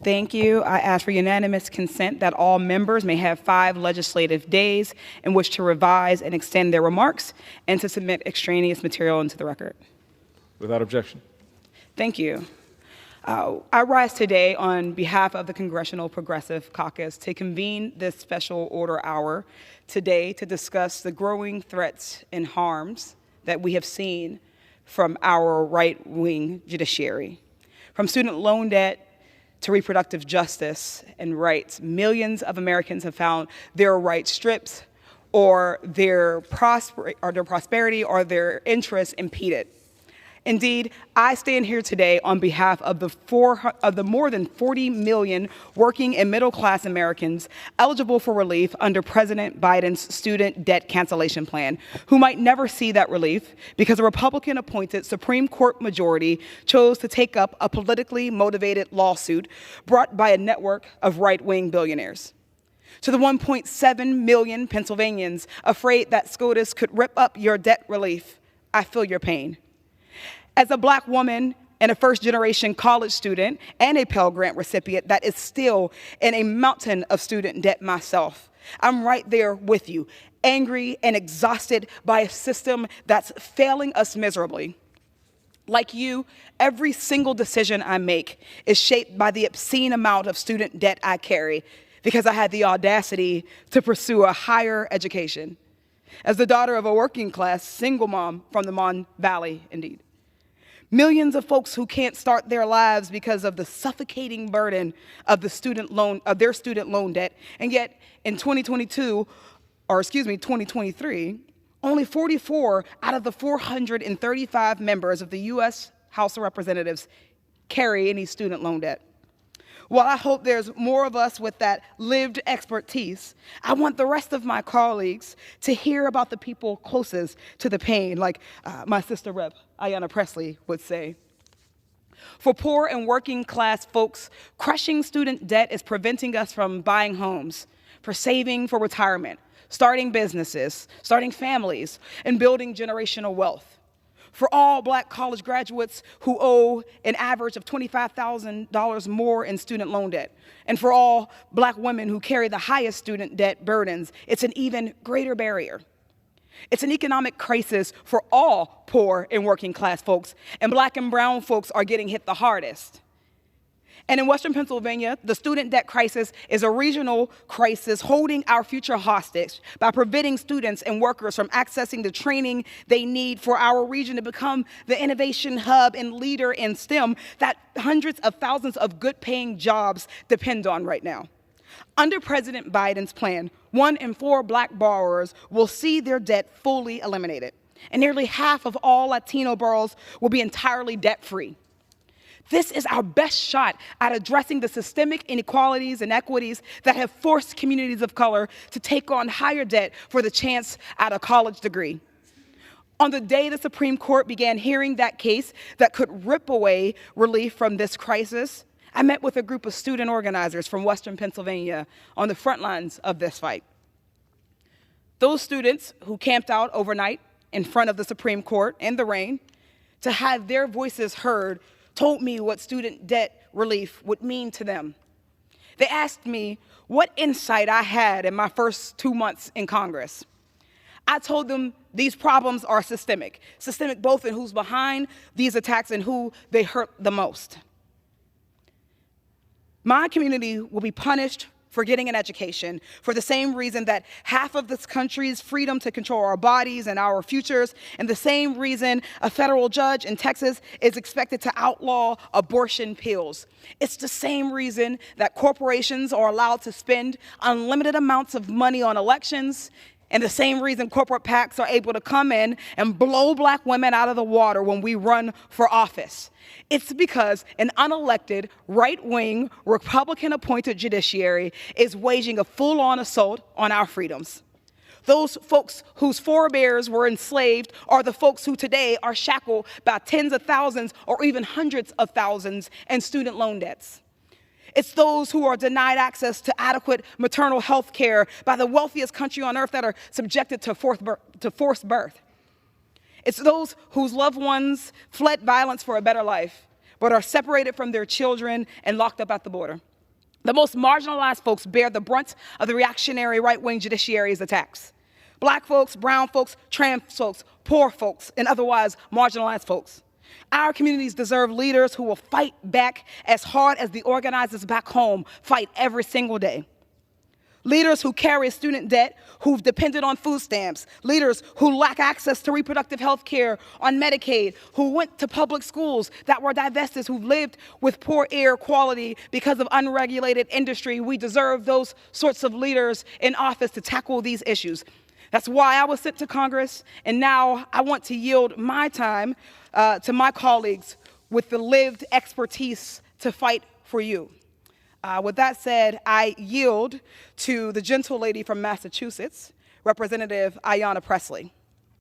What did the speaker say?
Thank you. I ask for unanimous consent that all members may have 5 legislative days in which to revise and extend their remarks and to submit extraneous material into the record. Without objection. Thank you. I rise today on behalf of the Congressional Progressive Caucus to convene this special order hour today to discuss the growing threats and harms that we have seen from our right-wing judiciary. From student loan debt to reproductive justice and rights, millions of Americans have found their rights stripped or their prosperity or their interests impeded. Indeed, I stand here today on behalf of the more than 40 million working and middle-class Americans eligible for relief under President Biden's student debt cancellation plan, who might never see that relief because a Republican-appointed Supreme Court majority chose to take up a politically motivated lawsuit brought by a network of right-wing billionaires. To the 1.7 million Pennsylvanians afraid that SCOTUS could rip up your debt relief, I feel your pain. As a Black woman and a first-generation college student and a Pell Grant recipient that is still in a mountain of student debt myself, I'm right there with you, angry and exhausted by a system that's failing us miserably. Like you, every single decision I make is shaped by the obscene amount of student debt I carry because I had the audacity to pursue a higher education. As the daughter of a working-class single mom from the Mon Valley, indeed. Millions of folks who can't start their lives because of the suffocating burden of their student loan debt. And yet in 2023, only 44 out of the 435 members of the U.S. House of Representatives carry any student loan debt. While I hope there's more of us with that lived expertise, I want the rest of my colleagues to hear about the people closest to the pain, like my sister Rep. Ayanna Presley would say. For poor and working class folks, crushing student debt is preventing us from buying homes, for saving for retirement, starting businesses, starting families, and building generational wealth. For all Black college graduates who owe an average of $25,000 more in student loan debt, and for all Black women who carry the highest student debt burdens, it's an even greater barrier. It's an economic crisis for all poor and working class folks, and Black and brown folks are getting hit the hardest. And in Western Pennsylvania, the student debt crisis is a regional crisis holding our future hostage by preventing students and workers from accessing the training they need for our region to become the innovation hub and leader in STEM that hundreds of thousands of good-paying jobs depend on right now. Under President Biden's plan, 1 in 4 Black borrowers will see their debt fully eliminated, and nearly half of all Latino borrowers will be entirely debt-free. This is our best shot at addressing the systemic inequalities and equities that have forced communities of color to take on higher debt for the chance at a college degree. On the day the Supreme Court began hearing that case that could rip away relief from this crisis, I met with a group of student organizers from Western Pennsylvania on the front lines of this fight. Those students who camped out overnight in front of the Supreme Court in the rain to have their voices heard told me what student debt relief would mean to them. They asked me what insight I had in my first 2 months in Congress. I told them these problems are systemic both in who's behind these attacks and who they hurt the most. My community will be punished for getting an education for the same reason that half of this country's freedom to control our bodies and our futures, and the same reason a federal judge in Texas is expected to outlaw abortion pills. It's the same reason that corporations are allowed to spend unlimited amounts of money on elections, and the same reason corporate PACs are able to come in and blow Black women out of the water when we run for office. It's because an unelected, right-wing, Republican-appointed judiciary is waging a full-on assault on our freedoms. Those folks whose forebears were enslaved are the folks who today are shackled by tens of thousands or even hundreds of thousands in student loan debts. It's those who are denied access to adequate maternal health care by the wealthiest country on earth that are subjected to forced birth. It's those whose loved ones fled violence for a better life, but are separated from their children and locked up at the border. The most marginalized folks bear the brunt of the reactionary right-wing judiciary's attacks. Black folks, brown folks, trans folks, poor folks, and otherwise marginalized folks. Our communities deserve leaders who will fight back as hard as the organizers back home fight every single day. Leaders who carry student debt, who've depended on food stamps. Leaders who lack access to reproductive health care on Medicaid, who went to public schools that were divested, who've lived with poor air quality because of unregulated industry. We deserve those sorts of leaders in office to tackle these issues. That's why I was sent to Congress, and now I want to yield my time to my colleagues with the lived expertise to fight for you. With that said, I yield to the gentle lady from Massachusetts, Representative Ayanna Pressley.